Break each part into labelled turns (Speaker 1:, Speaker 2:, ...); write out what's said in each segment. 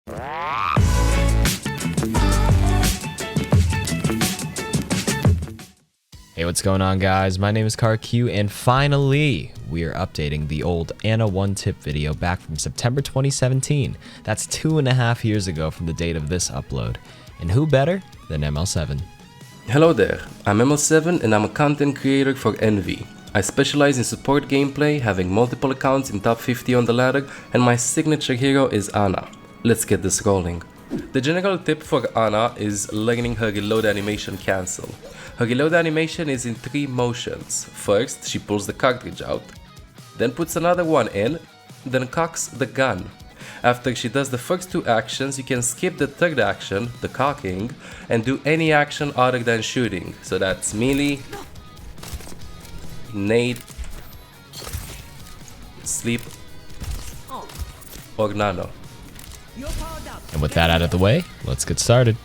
Speaker 1: Hey, what's going on, guys? My name is KarQ, and finally, we are updating the old Ana 1 tip video back from September 2017. That's 2.5 years ago from the date of this upload. And who better than mL7?
Speaker 2: Hello there, I'm mL7 and I'm a content creator for Envy. I specialize in support gameplay, having multiple accounts in top 50 on the ladder, and my signature hero is Ana. Let's get this rolling. The general tip for Ana is letting her reload animation cancel. Her reload animation is in 3 motions. First, she pulls the cartridge out, then puts another one in, then cocks the gun. After she does the first 2 actions, you can skip the third action, the cocking, and do any action other than shooting. So that's melee, nade, sleep, or nano.
Speaker 1: And with that out of the way, let's get started.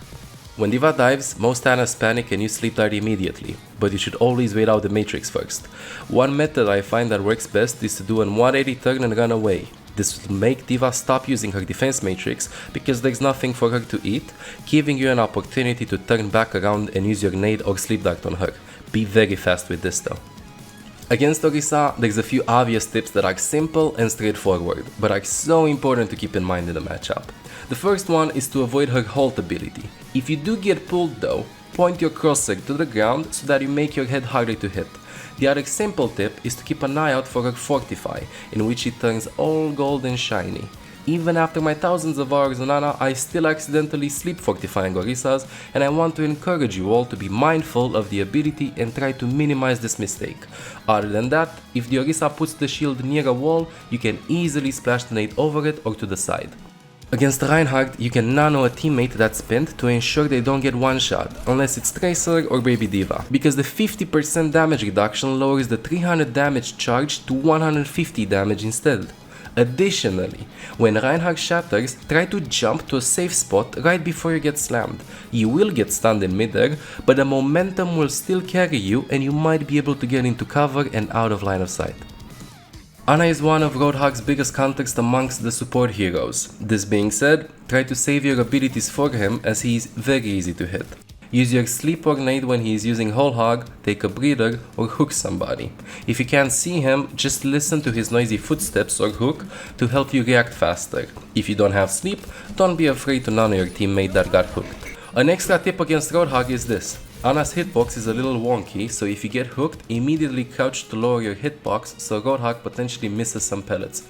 Speaker 2: When diva dives, most Anas panic and use sleep dart immediately, but you should always wait out the matrix first. One method I find that works best is to do an 180 turn and run away. This will make diva stop using her defense matrix because there's nothing for her to eat, giving you an opportunity to turn back around and use your nade or sleep dart on her. Be very fast with this though. Against Orisa, there's a few obvious tips that are simple and straightforward, but are so important to keep in mind in the matchup. The first one is to avoid her halt ability. If you do get pulled though, point your crosshair to the ground so that you make your head harder to hit. The other simple tip is to keep an eye out for her fortify, in which it turns all gold and shiny. Even after my thousands of hours on Ana, I still accidentally sleep fortifying Orisas, and I want to encourage you all to be mindful of the ability and try to minimize this mistake. Other than that, if the Orisa puts the shield near a wall, you can easily splash the nade over it or to the side. Against Reinhardt, you can nano a teammate that's pinned to ensure they don't get one shot, unless it's Tracer or Baby Diva, because the 50% damage reduction lowers the 300 damage charge to 150 damage instead. Additionally, when Reinhardt shatters, try to jump to a safe spot right before you get slammed. You will get stunned in midair, but the momentum will still carry you and you might be able to get into cover and out of line of sight. Ana is one of Roadhog's biggest context amongst the support heroes. This being said, try to save your abilities for him as he is very easy to hit. Use your sleep or nade when he is using whole hog, take a breather, or hook somebody. If you can't see him, just listen to his noisy footsteps or hook to help you react faster. If you don't have sleep, don't be afraid to nano your teammate that got hooked. An extra tip against Roadhog is this. Ana's hitbox is a little wonky, so if you get hooked, immediately crouch to lower your hitbox so Roadhog potentially misses some pellets.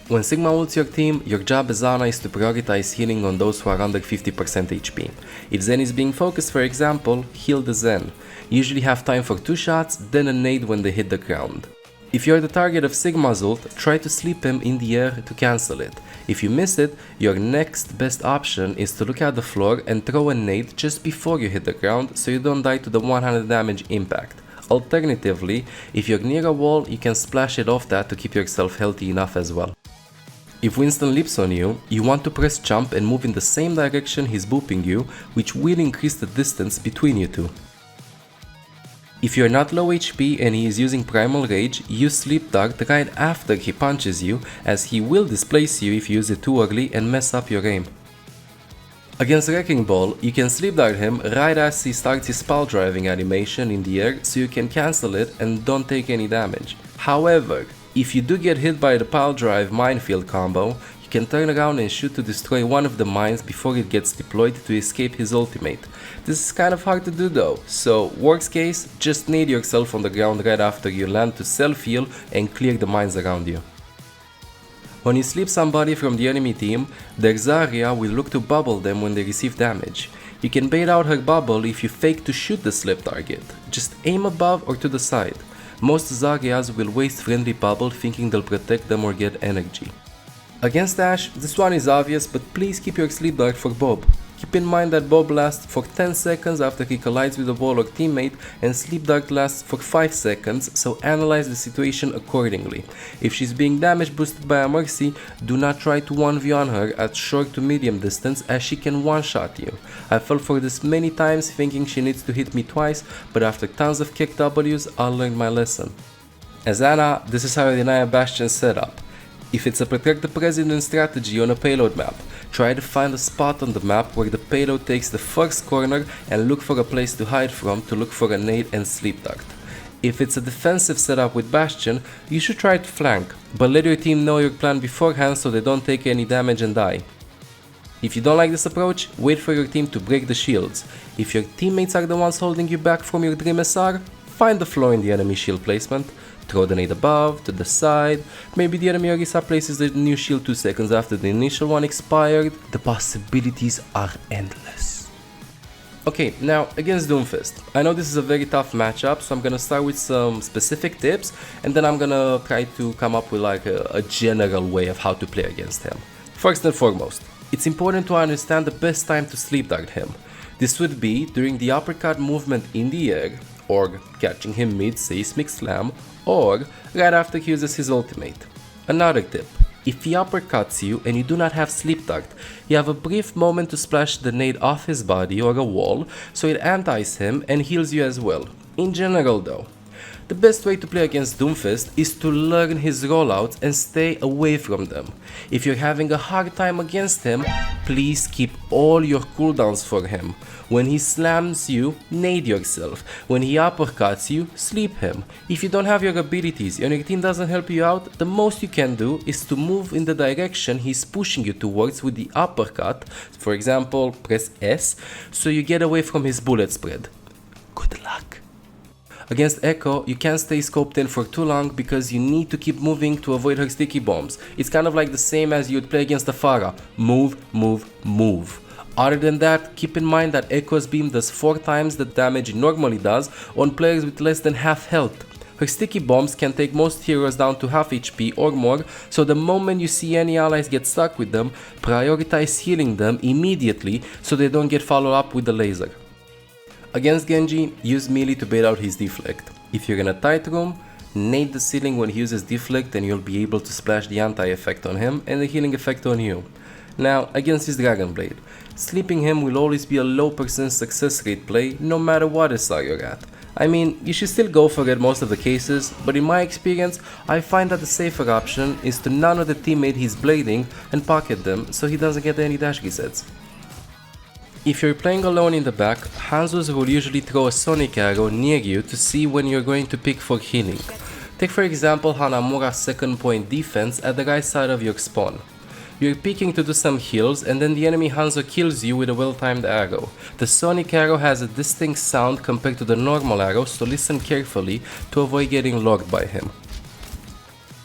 Speaker 2: When Sigma ults your team, your job as Ana is to prioritize healing on those who are under 50% HP. If Zen is being focused, for example, heal the Zen. Usually have time for 2 shots, then a nade when they hit the ground. If you're the target of Sigma's ult, try to sleep him in the air to cancel it. If you miss it, your next best option is to look at the floor and throw a nade just before you hit the ground so you don't die to the 100 damage impact. Alternatively, if you're near a wall, you can splash it off that to keep yourself healthy enough as well. If Winston leaps on you, you want to press jump and move in the same direction he's booping you, which will increase the distance between you two. If you're not low HP and he is using Primal Rage, use Sleep Dart right after he punches you, as he will displace you if you use it too early and mess up your aim. Against Wrecking Ball, you can Sleep Dart him right as he starts his pile driving animation in the air so you can cancel it and don't take any damage. However, if you do get hit by the pile drive minefield combo, you can turn around and shoot to destroy one of the mines before it gets deployed to escape his ultimate. This is kind of hard to do though, so worst case, just nade yourself on the ground right after you land to self-heal and clear the mines around you. When you sleep somebody from the enemy team, their Zarya will look to bubble them when they receive damage. You can bait out her bubble if you fake to shoot the slip target. Just aim above or to the side. Most Zaryas will waste friendly bubble thinking they'll protect them or get energy. Against Ashe, this one is obvious, but please keep your sleep dart for Bob. Keep in mind that Bob lasts for 10 seconds after he collides with a wall or teammate, and Sleep Dart lasts for 5 seconds, so analyze the situation accordingly. If she's being damage boosted by a Mercy, do not try to 1v1 her at short to medium distance, as she can one-shot you. I fell for this many times thinking she needs to hit me twice, but after tons of kick W's, I learned my lesson. As Ana, this is how I deny a bastion setup. If it's a protect the president strategy on a payload map, try to find a spot on the map where the payload takes the first corner and look for a place to hide from to look for a nade and sleep dart. If it's a defensive setup with bastion, you should try to flank, but let your team know your plan beforehand so they don't take any damage and die. If you don't like this approach, wait for your team to break the shields. If your teammates are the ones holding you back from your dream SR, find the flaw in the enemy shield placement, throw the nade above, to the side, maybe the enemy orisa places the new shield 2 seconds after the initial one expired. The possibilities are endless. Okay, now against Doomfist. I know this is a very tough matchup, so I'm gonna start with some specific tips and then I'm gonna try to come up with like a general way of how to play against him. First and foremost, it's important to understand the best time to sleep dart him. This would be during the uppercut movement in the air, or catching him mid seismic slam, or right after he uses his ultimate. Another tip. If he uppercuts you and you do not have sleep dart, you have a brief moment to splash the nade off his body or a wall, so it antis him and heals you as well. In general though, the best way to play against Doomfist is to learn his rollouts and stay away from them. If you're having a hard time against him, please keep all your cooldowns for him. When he slams you, nade yourself. When he uppercuts you, sleep him. If you don't have your abilities and your team doesn't help you out, the most you can do is to move in the direction he's pushing you towards with the uppercut. For example, press S, so you get away from his bullet spread. Good luck. Against Echo, you can't stay scoped in for too long because you need to keep moving to avoid her sticky bombs. It's kind of like the same as you would play against a Pharah. Move, move, move. Other than that, keep in mind that Echo's beam does 4 times the damage it normally does on players with less than half health. Her sticky bombs can take most heroes down to half HP or more, so the moment you see any allies get stuck with them, prioritize healing them immediately so they don't get followed up with the laser. Against Genji, use melee to bait out his deflect. If you're in a tight room, nade the ceiling when he uses deflect and you'll be able to splash the anti-effect on him and the healing effect on you. Now, against his Dragon Blade, sleeping him will always be a low % success rate play no matter what SR you're at. I mean, you should still go for it most of the cases, but in my experience, I find that the safer option is to nano the teammate he's blading and pocket them so he doesn't get any dash resets. If you're playing alone in the back, Hanzo's will usually throw a sonic arrow near you to see when you're going to pick for healing. Take for example Hanamura's second point defense at the right side of your spawn. You're peeking to do some heals and then the enemy Hanzo kills you with a well-timed arrow. The sonic arrow has a distinct sound compared to the normal arrow, so listen carefully to avoid getting logged by him.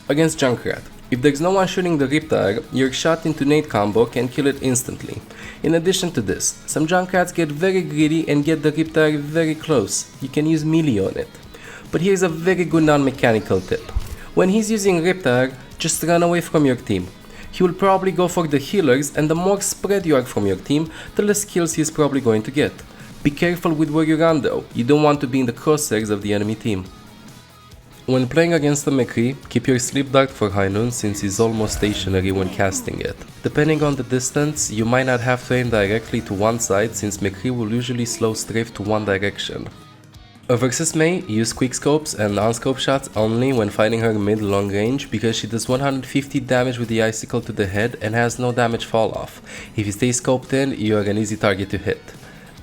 Speaker 2: Against Junkrat, if there's no one shooting the Riptide, your shot into nade combo can kill it instantly. In addition to this, some Junkrats get very greedy and get the Riptide very close. You can use melee on it. But here's a very good non-mechanical tip. When he's using Riptide, just run away from your team. He will probably go for the healers, and the more spread you are from your team, the less kills he is probably going to get. Be careful with where you run though, you don't want to be in the crosshairs of the enemy team. When playing against a McCree, keep your sleep dart for high noon since he's almost stationary when casting it. Depending on the distance, you might not have to aim directly to one side since McCree will usually slow strafe to one direction. Versus Mei, use quickscopes and unscope shots only when fighting her mid long range because she does 150 damage with the icicle to the head and has no damage fall off. If you stay scoped in, you are an easy target to hit.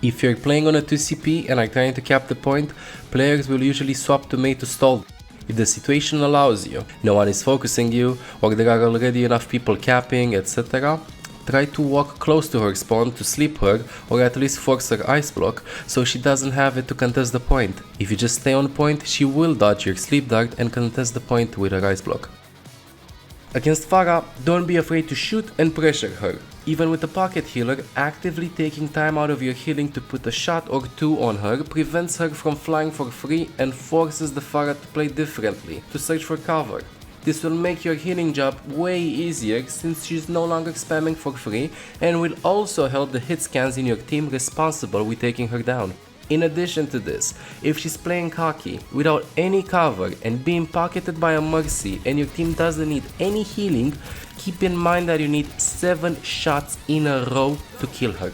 Speaker 2: If you're playing on a 2CP and are trying to cap the point, players will usually swap to Mei to stall. If the situation allows you, no one is focusing you, or there are already enough people capping, etc., try to walk close to her spawn to sleep her or at least force her ice block so she doesn't have it to contest the point. If you just stay on point, she will dodge your sleep dart and contest the point with her ice block. Against Pharah, don't be afraid to shoot and pressure her. Even with a pocket healer, actively taking time out of your healing to put a shot or two on her prevents her from flying for free and forces the Pharah to play differently, to search for cover. This will make your healing job way easier since she's no longer spamming for free and will also help the hit scans in your team responsible with taking her down. In addition to this, if she's playing cocky without any cover and being pocketed by a Mercy and your team doesn't need any healing, keep in mind that you need 7 shots in a row to kill her.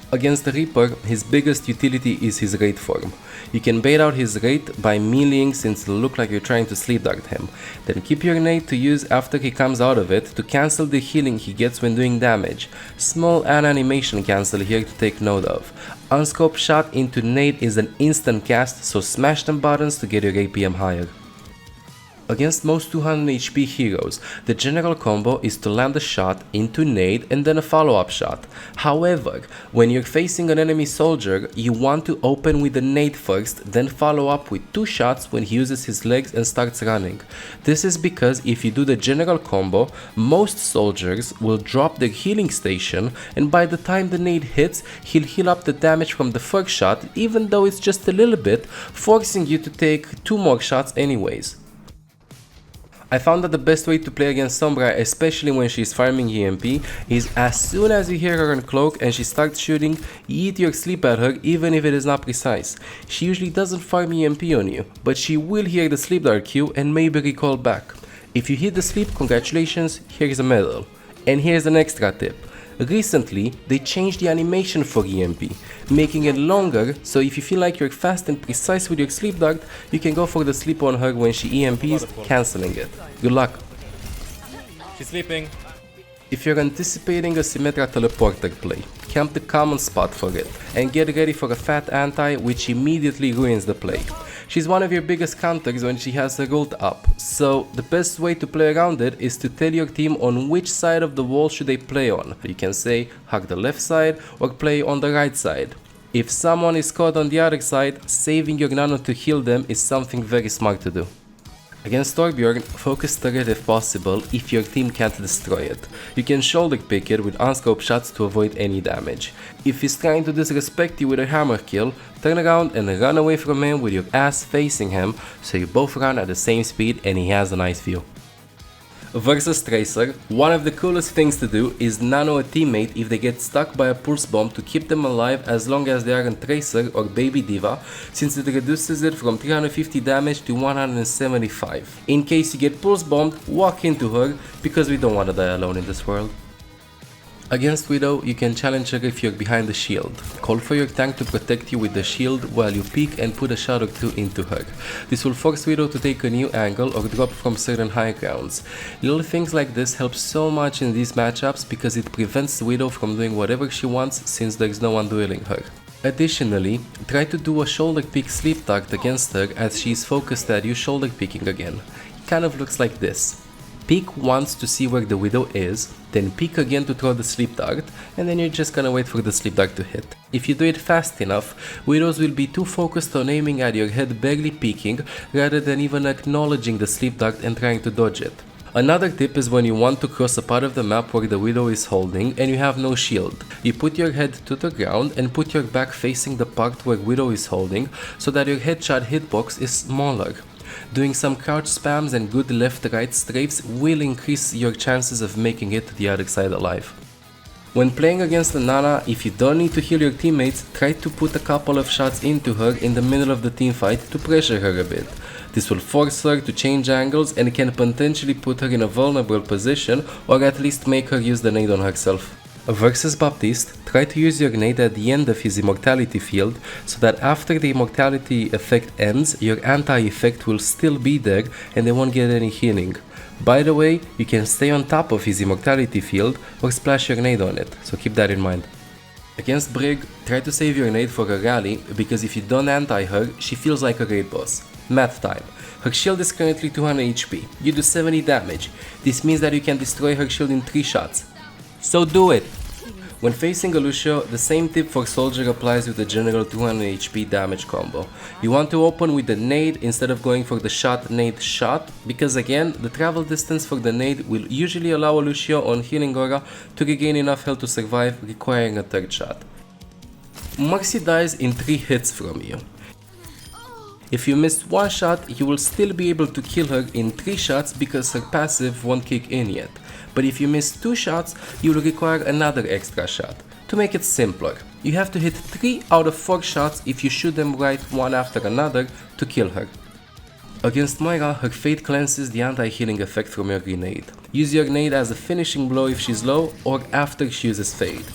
Speaker 2: Against the Reaper, his biggest utility is his raid form. You can bait out his raid by meleeing since it'll look like you're trying to sleep dart him. Then keep your nade to use after he comes out of it to cancel the healing he gets when doing damage. Small animation cancel here to take note of. Unscope shot into nade is an instant cast, so smash them buttons to get your APM higher. Against most 200 HP heroes, the general combo is to land a shot into nade and then a follow-up shot. However, when you're facing an enemy soldier, you want to open with a nade first, then follow up with 2 shots when he uses his legs and starts running. This is because if you do the general combo, most soldiers will drop their healing station, and by the time the nade hits, he'll heal up the damage from the first shot, even though it's just a little bit, forcing you to take 2 more shots anyways. I found that the best way to play against Sombra, especially when she's farming EMP, is as soon as you hear her on cloak and she starts shooting, yeet your sleep at her even if it is not precise. She usually doesn't farm EMP on you, but she will hear the sleep dart cue and maybe recall back. If you hit the sleep, congratulations, here's a medal. And here's an extra tip. Recently, they changed the animation for EMP, making it longer, so if you feel like you're fast and precise with your sleep dart, you can go for the sleep on her when she EMPs, cancelling it. Good luck.
Speaker 1: She's sleeping.
Speaker 2: If you're anticipating a Symmetra teleporter play, camp the common spot for it, and get ready for a fat anti which immediately ruins the play. She's one of your biggest counters when she has her ult up, so the best way to play around it is to tell your team on which side of the wall should they play on. You can say hug the left side or play on the right side. If someone is caught on the other side, saving your nano to heal them is something very smart to do. Against Torbjorn, focus turret if possible if your team can't destroy it. You can shoulder pick it with unscope shots to avoid any damage. If he's trying to disrespect you with a hammer kill, turn around and run away from him with your ass facing him so you both run at the same speed and he has a nice view. Versus Tracer, one of the coolest things to do is nano a teammate if they get stuck by a pulse bomb to keep them alive as long as they are on Tracer or Baby Diva, since it reduces it from 350 damage to 175. In case you get pulse bombed, walk into her, because we don't want to die alone in this world. Against Widow, you can challenge her if you're behind the shield. Call for your tank to protect you with the shield while you peek and put a shot or 2 into her. This will force Widow to take a new angle or drop from certain high grounds. Little things like this help so much in these matchups because it prevents Widow from doing whatever she wants since there's no one dueling her. Additionally, try to do a shoulder pick sleep dart against her as she is focused at you shoulder picking again. It kind of looks like this. Peek once to see where the Widow is, then peek again to throw the sleep dart, and then you're just gonna wait for the sleep dart to hit. If you do it fast enough, Widows will be too focused on aiming at your head barely peeking rather than even acknowledging the sleep dart and trying to dodge it. Another tip is when you want to cross a part of the map where the Widow is holding and you have no shield. You put your head to the ground and put your back facing the part where Widow is holding so that your headshot hitbox is smaller. Doing some crouch spams and good left-right strafes will increase your chances of making it to the other side alive. When playing against a Nana, if you don't need to heal your teammates, try to put a couple of shots into her in the middle of the teamfight to pressure her a bit. This will force her to change angles and can potentially put her in a vulnerable position or at least make her use the nade on herself. Versus Baptiste, try to use your nade at the end of his immortality field so that after the immortality effect ends, your anti-effect will still be there and they won't get any healing. By the way, you can stay on top of his immortality field or splash your nade on it, so keep that in mind. Against Brig, try to save your nade for a rally because if you don't anti her, she feels like a raid boss. Math time. Her shield is currently 200 HP, you do 70 damage. This means that you can destroy her shield in 3 shots. So do it! When facing a Lucio, the same tip for Soldier applies with the general 200 HP damage combo. You want to open with the nade instead of going for the shot nade shot, because again, the travel distance for the nade will usually allow a Lucio on healing aura to regain enough health to survive, requiring a 3rd shot. Mercy dies in 3 hits from you. If you missed 1 shot, you will still be able to kill her in 3 shots because her passive won't kick in yet. But if you miss 2 shots, you will require another extra shot. To make it simpler, you have to hit 3 out of 4 shots if you shoot them right one after another to kill her. Against Moira, her Fate cleanses the anti-healing effect from your grenade. Use your grenade as a finishing blow if she's low or after she uses Fate.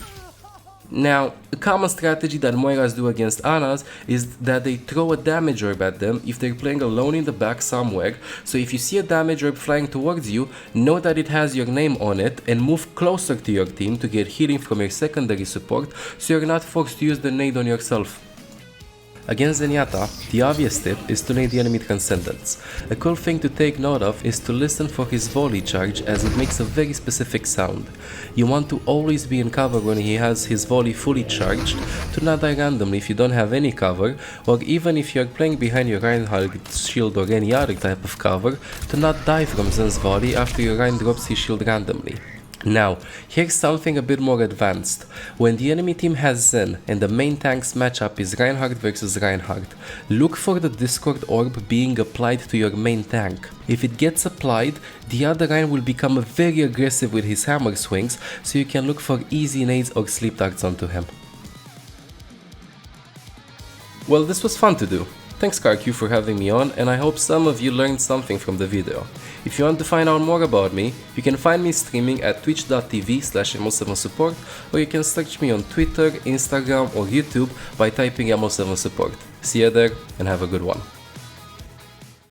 Speaker 2: Now, a common strategy that Moiras do against Anas is that they throw a damage orb at them if they're playing alone in the back somewhere, so if you see a damage orb flying towards you, know that it has your name on it and move closer to your team to get healing from your secondary support so you're not forced to use the nade on yourself. Against Zenyatta, the obvious tip is to nade the enemy Transcendence. A cool thing to take note of is to listen for his volley charge, as it makes a very specific sound. You want to always be in cover when he has his volley fully charged, to not die randomly if you don't have any cover, or even if you are playing behind your Reinhardt shield or any other type of cover, to not die from Zen's volley after your Rein drops his shield randomly. Now, here's something a bit more advanced. When the enemy team has Zen and the main tank's matchup is Reinhardt versus Reinhardt, look for the Discord orb being applied to your main tank. If it gets applied, the other Rein will become very aggressive with his hammer swings, so you can look for easy nades or sleep darts onto him. Well, this was fun to do. Thanks KarQ for having me on, and I hope some of you learned something from the video. If you want to find out more about me, you can find me streaming at twitch.tv/ml7support, or you can search me on Twitter, Instagram or YouTube by typing ml7support. See you there and have a good one.